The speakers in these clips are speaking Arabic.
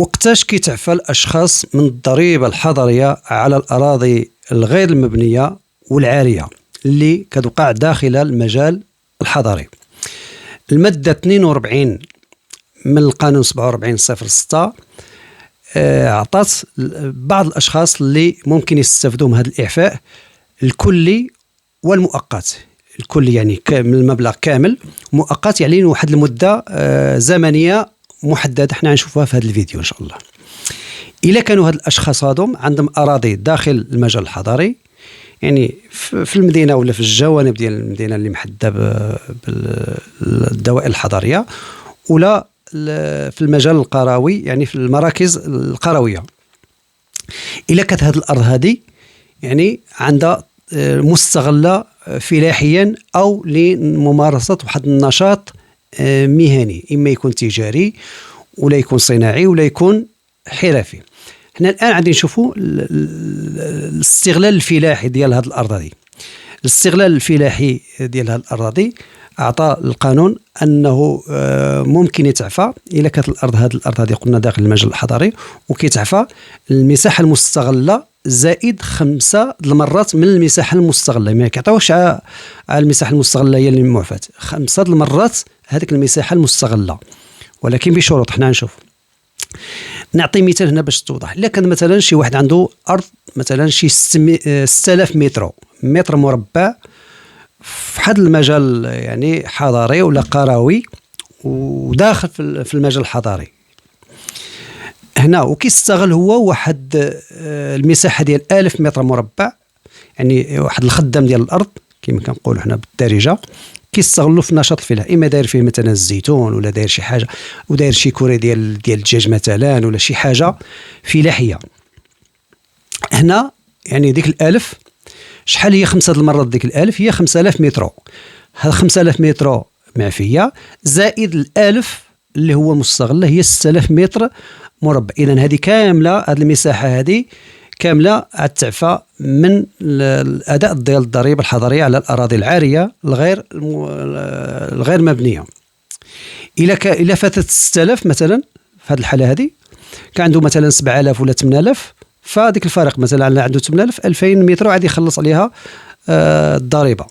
وقتاش كيتعفى الأشخاص من الضريبة الحضرية على الأراضي الغير المبنية والعارية اللي كتوقع داخل المجال الحضري؟ المادة 42 من القانون 47/06 عطات بعض الأشخاص اللي ممكن يستفدوا من هذا الإعفاء الكلي والمؤقت. الكلي يعني من المبلغ كامل، مؤقت يعني واحد المدة زمنية محددة. احنا غنشوفوها في هذا الفيديو ان شاء الله. الا كانوا هاد الاشخاص هادم عندهم اراضي داخل المجال الحضري، يعني في المدينه ولا في الجوانب ديال المدينه اللي محدده بالدوائر الحضريه، ولا في المجال القروي يعني في المراكز القرويه. الا كانت هاد الارض هذه يعني عندها مستغله فلاحيا او لممارسه واحد النشاط مهني، إما يكون تجاري ولا يكون صناعي ولا يكون حرفي. احنا الآن عادي نشوفوا الاستغلال الفلاحي ديال هذه الأرض هذه. الاستغلال الفلاحي ديال هذه الأرض هذه أعطى القانون أنه ممكن يتعفى إلا كانت الأرض هذه قلنا داخل المجال الحضري، وكيتعفى المساحة المستغلة زائد 5 المرات من المساحة المستغلة. ما كيعطيوش على المساحة المستغلة هي اللي معفاة، 5 المرات هذيك المساحة المستغلة، ولكن بشروط. حنا نشوف نعطي مثال هنا باش توضح. إلا كان مثلا شي واحد عنده أرض مثلا شي 6000 متر مربع في حد المجال يعني حضري ولا قروي وداخل في المجال الحضري هنا، وكيستغل هو واحد المساحة ديال 1000 متر مربع، يعني واحد الخدام ديال الأرض كما كنقولوا حنا بالدارجة، كيستغلوا في النشاط الفلاحي. اما داير فيه مثلا الزيتون ولا داير شي حاجه، وداير شي كوري ديال الدجاج مثلا ولا شي حاجه فلاحيه. هنا يعني ديك الالف شحال هي 5 المرات؟ ديك الالف هي 5000 متر. هاد 5000 متر معفيه زائد الالف اللي هو مستغله هي 6000 متر مربع. اذا هذه كامله، هذه المساحه هذه كامله تعفى من الاداء ديال الضريبه الحضريه على الاراضي العاريه الغير مبنيه. الا فاتت 6000 مثلا، في هذه الحاله هذه كان عنده مثلا 7000 ولا 8000، فديك الفارق مثلا عنده 8000 2000 متر وعاد يخلص عليها الضريبه.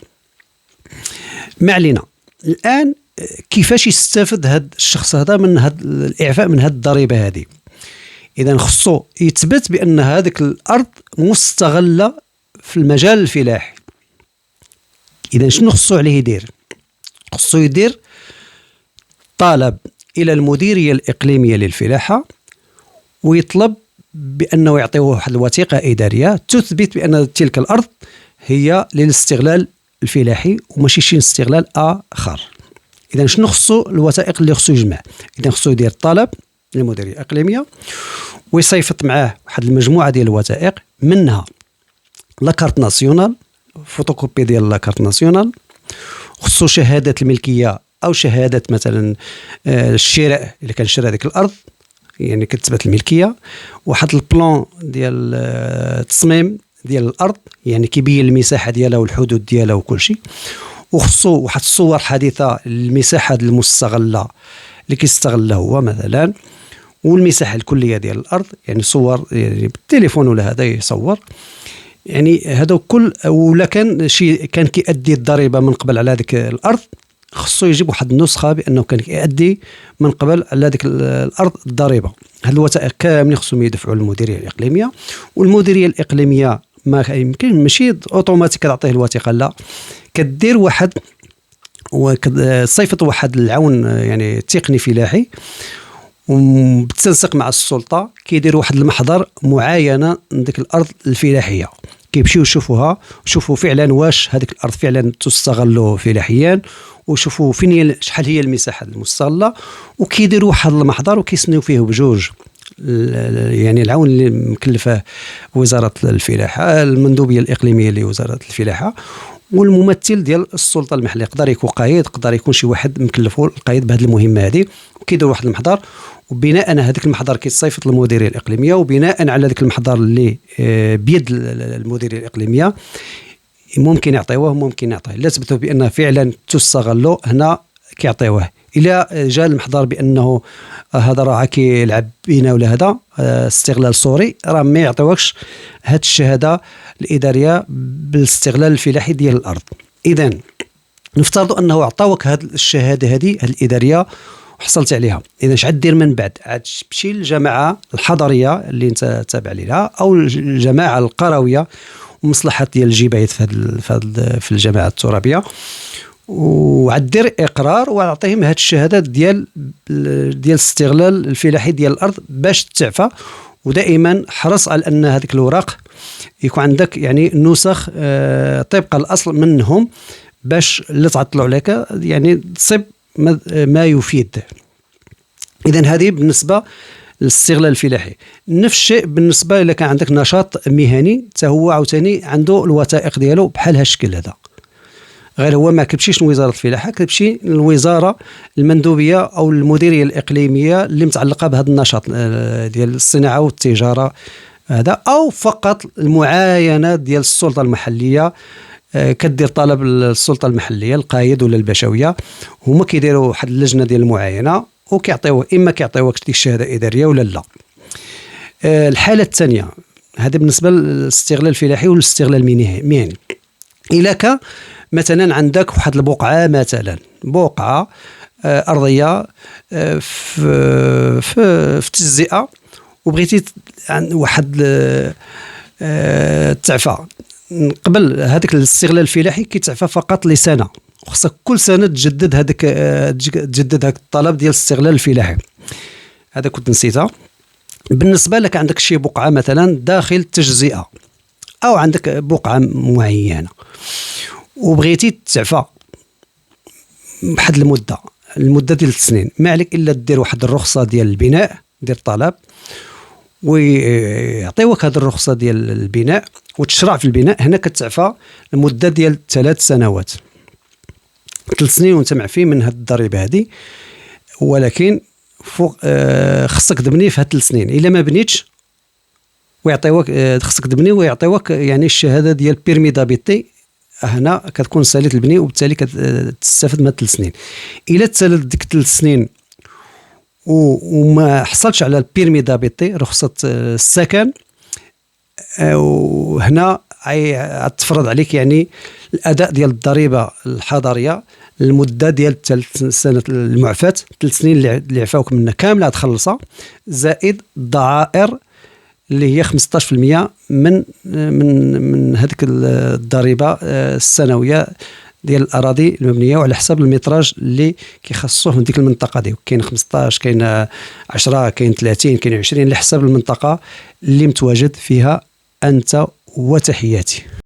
ما علينا الان كيفاش يستفد هذا الشخص هذا من هذا الاعفاء من هذه الضريبه هذه. إذا خصو يثبت بأن هذيك الأرض مستغلة في المجال الفلاحي. إذا شنو خصو عليه يدير؟ خصو يدير طلب إلى المديرية الإقليمية للفلاحة، ويطلب بأنه يعطيه واحد الوثيقة إدارية تثبت بأن تلك الأرض هي للاستغلال الفلاحي وماشي شي استغلال آخر. إذا شنو خصو الوثائق اللي خصو يجمع؟ إذا خصو يدير طلب للمديرية الإقليمية ويصيفط معاه واحد المجموعة ديال الوثائق، منها لاكارت ناسيونال، فوتوكوبي ديال لاكارت ناسيونال، خصو شهادة الملكية أو شهادة مثلا الشراء إذا كان شرا هذيك الأرض يعني كتثبت الملكية، واحد البلان ديال التصميم ديال الأرض يعني كيبين المساحة ديالها والحدود ديالها وكل شيء، وخصو واحد الصور حديثة للمساحة المستغلة اللي كيستغلها هو مثلا، والمساحة الكلية ديال الأرض يعني صور يعني بالتليفون ولا هذا يصور يعني هذا كل. ولا كان شي كان كيأدي الضريبة من قبل على هذيك الأرض، خصو يجيب واحد النسخة بأنه كان كيأدي من قبل على هذيك الأرض الضريبة. هاد الوثائق كاملين خصهم يدفعوا للمديرية الإقليمية، والمديرية الإقليمية ما يمكن ماشي اوتوماتيك تعطيه الوثيقة، لا كدير واحد وصيفط واحد العون يعني تقني فلاحي وبتنسق مع السلطة، كيدير واحد المحضر معاينة ديك الأرض الفلاحية، كيمشيو يشوفوها وشوفوا فعلا واش هذيك الأرض فعلا تستغل فلاحيا، وشوفوا فين هي شحال هي المساحة المستغلة، وكيديروا واحد المحضر وكيسنيو فيه بجوج يعني العون اللي مكلفه وزارة الفلاحة، المندوبية الإقليمية لوزارة الفلاحة، والممثل ديال السلطه المحليه. يقدر يكون قايد، يقدر يكون شي واحد مكلفه القايد بهذه المهمه هذه، وكيدير واحد المحضر، وبناء على هذاك المحضر كيتصيفط للمديريه الاقليميه، وبناء على ذاك المحضر اللي بيد المديريه الاقليميه ممكن يعطيوه ممكن يعطيه، لا تثبتوا بان فعلا تستغلوا هنا كيعطيوه. الى جاء المحضر بانه هذا راه كيلعب بينا ولا هذا استغلال صوري، راه ما يعطيوكش هذه الشهاده الاداريه بالاستغلال الفلاحي ديال الارض. اذا نفترض انه عطاوك هذه الشهاده هذه الاداريه وحصلت عليها، اذا اش غدير من بعد؟ عاد تمشي للجماعه الحضريه اللي انت تابع لها او الجماعه القرويه ومصلحه ديال الجبايات في الجماعه الترابيه، وعدير اقرار واعطيهم هذه الشهاده ديال الاستغلال الفلاحي ديال الارض باش تعفى. ودائما حرص على ان هذيك الوراق يكون عندك يعني نسخ طبق الاصل منهم باش اللي تعطلوا عليك يعني تصيب ما يفيد. اذا هذه بالنسبه للاستغلال الفلاحي. نفس الشيء بالنسبه الا كان عندك نشاط مهني حتى هو عاوتاني عنده الوثائق ديالو بحال هالشكل هذا، غير هو ما كتمشيش لوزاره الفلاحه، كتمشي للوزاره المندوبيه او المديريه الاقليميه اللي متعلقه بهذا النشاط ديال الصناعه والتجاره هذا، او فقط المعاينه ديال السلطه المحليه. كدير طلب للسلطه المحليه القايد ولا البشويه، هما كيديروا واحد اللجنه ديال المعاينه وكيعطيوه اما كيعطيوك ديك الشهاده اداريه ولا لا. الحاله الثانيه هذا بالنسبه للاستغلال الفلاحي والاستغلال المهني. الا كان مثلا عندك واحد البقعه، مثلا بقعه ارضيه في تجزئه وبغيتي واحد تعفى، قبل هذاك الاستغلال الفلاحي كيتعفى فقط لسنه، وخصك كل سنه تجدد هذاك الطلب ديال الاستغلال الفلاحي. هذا كنت نسيتها. بالنسبه لك عندك شي بقعه مثلا داخل تجزئه او عندك بقعه معينه وبغيتي تعفى بواحد المده ديال 3 سنين، ما عليك الا دير واحد الرخصه ديال البناء، دير طلب ويعطيوك هذه الرخصه ديال البناء وتشرع في البناء. هنا كتعفى المده ديال 3 سنوات، 3 سنين وانت معفي من هذه الضريبه هذه، ولكن فوق خصك تبني في هاد 3 سنين. الا ما بنيتش ويعطيوك خصك تبني ويعطيوك يعني الشهاده ديال بيرمي دابيتي، هنا كتكون ساليت البني وبالتالي كتستافد من 3 سنين. الا تسالت ديك 3 سنين وما حصلتش على البيرمي دابيتي رخصه السكن، وهنا تفرض عليك يعني الاداء ديال الضريبه الحضريه المده ديال 3 سنوات المعفاه، 3 سنين اللي عفاوك منها كامله تخلصها، زائد الضرائر اللي هي 15% من هذيك الضريبه السنويه ديال الاراضي المبنيه، وعلى حسب المتراج اللي كيخصوه من ديك المنطقه دي. كاين 15، كاين 10، كاين 30، كاين 20، على حسب المنطقه اللي متواجد فيها انت. وتحياتي.